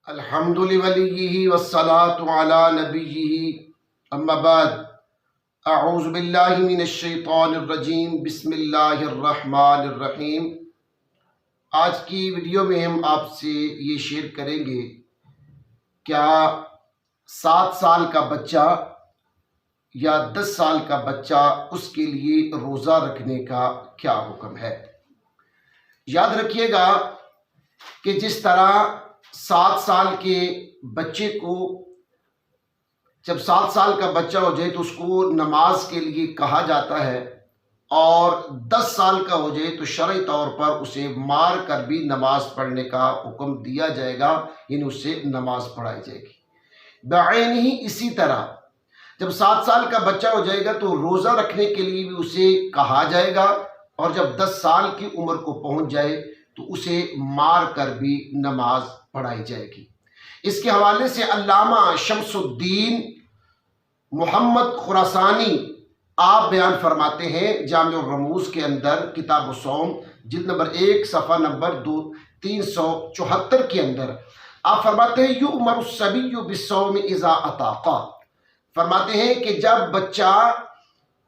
الحمد لولیہ والصلاة علی نبیہ اما بعد اعوذ باللہ من الشیطان الرجیم بسم اللہ الرحمن الرحیم۔ آج کی ویڈیو میں ہم آپ سے یہ شیئر کریں گے، کیا 7 سال کا بچہ یا 10 سال کا بچہ اس کے لیے روزہ رکھنے کا کیا حکم ہے۔ یاد رکھیے گا کہ جس طرح 7 سال کے بچے کو جب 7 سال کا بچہ ہو جائے تو اس کو نماز کے لیے کہا جاتا ہے، اور 10 سال کا ہو جائے تو شرعی طور پر اسے مار کر بھی نماز پڑھنے کا حکم دیا جائے گا، یعنی اس سے نماز پڑھائی جائے گی۔ بعین ہی اسی طرح جب 7 سال کا بچہ ہو جائے گا تو روزہ رکھنے کے لیے بھی اسے کہا جائے گا، اور جب 10 سال کی عمر کو پہنچ جائے تو اسے مار کر بھی نماز پڑھائی جائے گی۔ اس کے حوالے سے علامہ شمس الدین محمد خراسانی آپ بیان فرماتے ہیں جامع الرموز کے اندر کتاب الصوم جلد نمبر 1 صفحہ نمبر 374 کے اندر آپ فرماتے ہیں یؤمر الصبی بالصوم اذا اطاق، فرماتے ہیں کہ جب بچہ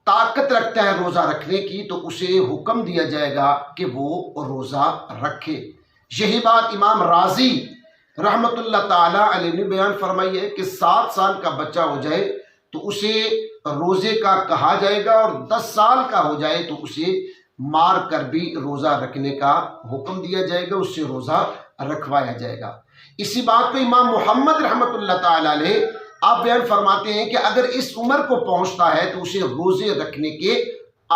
طاقت رکھتا ہے روزہ رکھنے کی تو اسے حکم دیا جائے گا کہ وہ روزہ رکھے۔ یہی بات امام راضی رحمت اللہ تعالی علیہ نے بیان فرمائی ہے کہ 7 سال کا بچہ ہو جائے تو اسے روزے کا کہا جائے گا، اور 10 سال کا ہو جائے تو اسے مار کر بھی روزہ رکھنے کا حکم دیا جائے گا، اس سے روزہ رکھوایا جائے گا۔ اسی بات کو امام محمد رحمت اللہ تعالی علیہ آپ بیان فرماتے ہیں کہ اگر اس عمر کو پہنچتا ہے تو اسے روزے رکھنے کے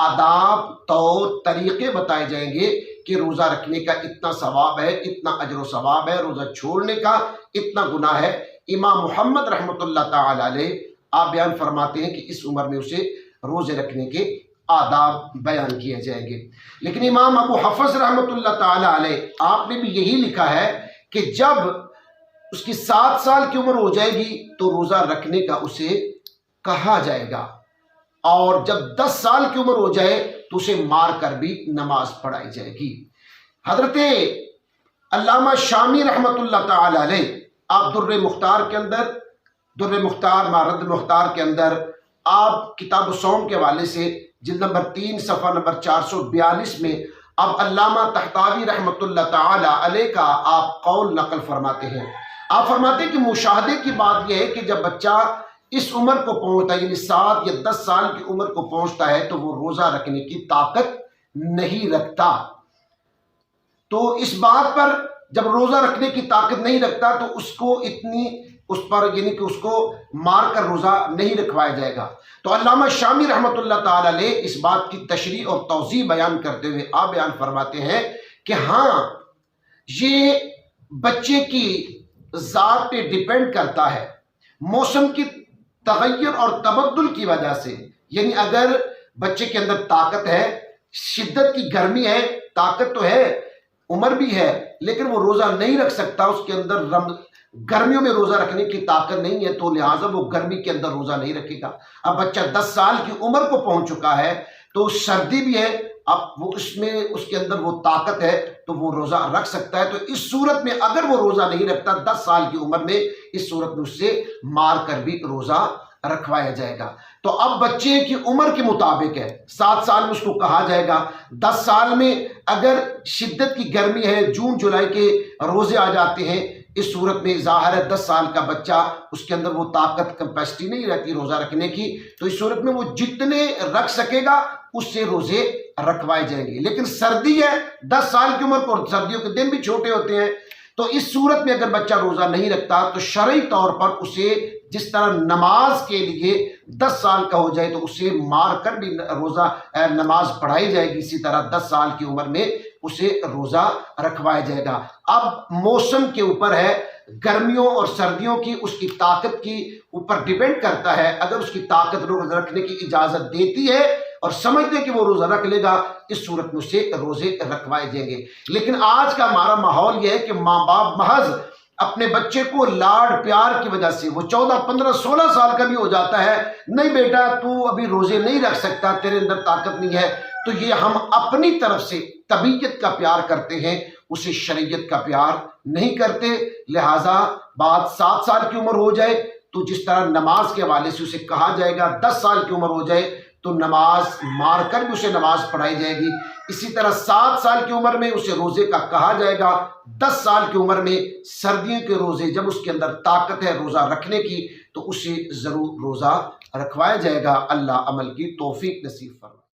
آداب، طور، طریقے بتائے جائیں گے کہ روزہ رکھنے کا اتنا ثواب ہے، اتنا اجر و ثواب ہے، روزہ چھوڑنے کا اتنا گناہ ہے۔ امام محمد رحمت اللہ تعالی علیہ آپ بیان فرماتے ہیں کہ اس عمر میں اسے روزے رکھنے کے آداب بیان کیے جائیں گے۔ لیکن امام ابو حفص رحمت اللہ تعالی علیہ آپ نے بھی یہی لکھا ہے کہ جب اس کی 7 سال کی عمر ہو جائے گی تو روزہ رکھنے کا اسے کہا جائے گا، اور جب 10 سال کی عمر ہو جائے تو اسے مار کر بھی نماز پڑھائی جائے گی۔ حضرت علامہ شامی رحمت اللہ تعالی علیہ آپ در مختار کے اندر، در مختار مارد مختار کے اندر آپ کتاب الصوم کے حوالے سے جلد نمبر 3 صفحہ نمبر 442 میں اب علامہ طحطاوی رحمت اللہ تعالی علیہ کا آپ قول نقل فرماتے ہیں۔ آپ فرماتے ہیں کہ مشاہدے کی بات یہ ہے کہ جب بچہ اس عمر کو پہنچتا ہے، یعنی 7 یا 10 سال کی عمر کو پہنچتا ہے تو وہ روزہ رکھنے کی طاقت نہیں رکھتا۔ تو اس بات پر جب روزہ رکھنے کی طاقت نہیں رکھتا تو اس پر یعنی کہ اس کو مار کر روزہ نہیں رکھوایا جائے گا۔ تو علامہ شامی رحمت اللہ تعالی علیہ اس بات کی تشریح اور توضیح بیان کرتے ہوئے آپ بیان فرماتے ہیں کہ ہاں، یہ بچے کی ذات پہ ڈیپینڈ کرتا ہے، موسم کی تغیر اور تبدل کی وجہ سے، یعنی اگر بچے کے اندر طاقت ہے، شدت کی گرمی ہے، طاقت تو ہے، عمر بھی ہے، لیکن وہ روزہ نہیں رکھ سکتا، اس کے اندر گرمیوں میں روزہ رکھنے کی طاقت نہیں ہے، تو لہٰذا وہ گرمی کے اندر روزہ نہیں رکھے گا۔ اب بچہ 10 سال کی عمر کو پہنچ چکا ہے تو سردی بھی ہے، اب وہ اس کے اندر وہ طاقت ہے تو وہ روزہ رکھ سکتا ہے۔ تو اس صورت میں اگر وہ روزہ نہیں رکھتا 10 سال کی عمر میں، اس صورت میں اس سے مار کر بھی روزہ رکھوایا جائے گا۔ تو اب بچے کی عمر کے مطابق ہے، 7 سال میں اس کو کہا جائے گا، 10 سال میں اگر شدت کی گرمی ہے، جون جولائی کے روزے آ جاتے ہیں، اس صورت میں ظاہر ہے 10 سال کا بچہ، اس کے اندر وہ طاقت کیپیسٹی نہیں رہتی روزہ رکھنے کی، تو اس صورت میں وہ جتنے رکھ سکے گا اس سے روزے رکھوائے جائیں گے۔ لیکن سردی ہے، 10 سال کی عمر پر سردیوں کے دن بھی چھوٹے ہوتے ہیں، تو اس صورت میں اگر بچہ روزہ نہیں رکھتا تو شرعی طور پر اسے جس طرح نماز کے لیے 10 سال کا ہو جائے تو اسے مار کر بھی روزہ نماز پڑھائی جائے گی، اسی طرح 10 سال کی عمر میں اسے روزہ رکھوایا جائے گا۔ اب موسم کے اوپر ہے، گرمیوں اور سردیوں کی اس کی طاقت کی اوپر ڈیپینڈ کرتا ہے۔ اگر اس کی طاقت روزہ رکھنے کی اجازت دیتی ہے اور سمجھتے کہ وہ روزہ رکھ لے گا، اس صورت میں اسے روزے رکھوائے جائیں گے۔ لیکن آج کا ہمارا ماحول یہ ہے کہ ماں باپ محض اپنے بچے کو لاڈ پیار کی وجہ سے، وہ 14 15 16 سال کا بھی ہو جاتا ہے، نہیں بیٹا تو ابھی روزے نہیں رکھ سکتا، تیرے اندر طاقت نہیں ہے، تو یہ ہم اپنی طرف سے طبیعت کا پیار کرتے ہیں، اسے شریعت کا پیار نہیں کرتے۔ لہٰذا بات 7 سال کی عمر ہو جائے تو جس طرح نماز کے حوالے سے اسے کہا جائے گا 10 سال کی عمر ہو جائے تو نماز مار کر بھی اسے نماز پڑھائی جائے گی، اسی طرح 7 سال کی عمر میں اسے روزے کا کہا جائے گا، 10 سال کی عمر میں سردیوں کے روزے جب اس کے اندر طاقت ہے روزہ رکھنے کی تو اسے ضرور روزہ رکھوایا جائے گا۔ اللہ عمل کی توفیق نصیب فرمائے۔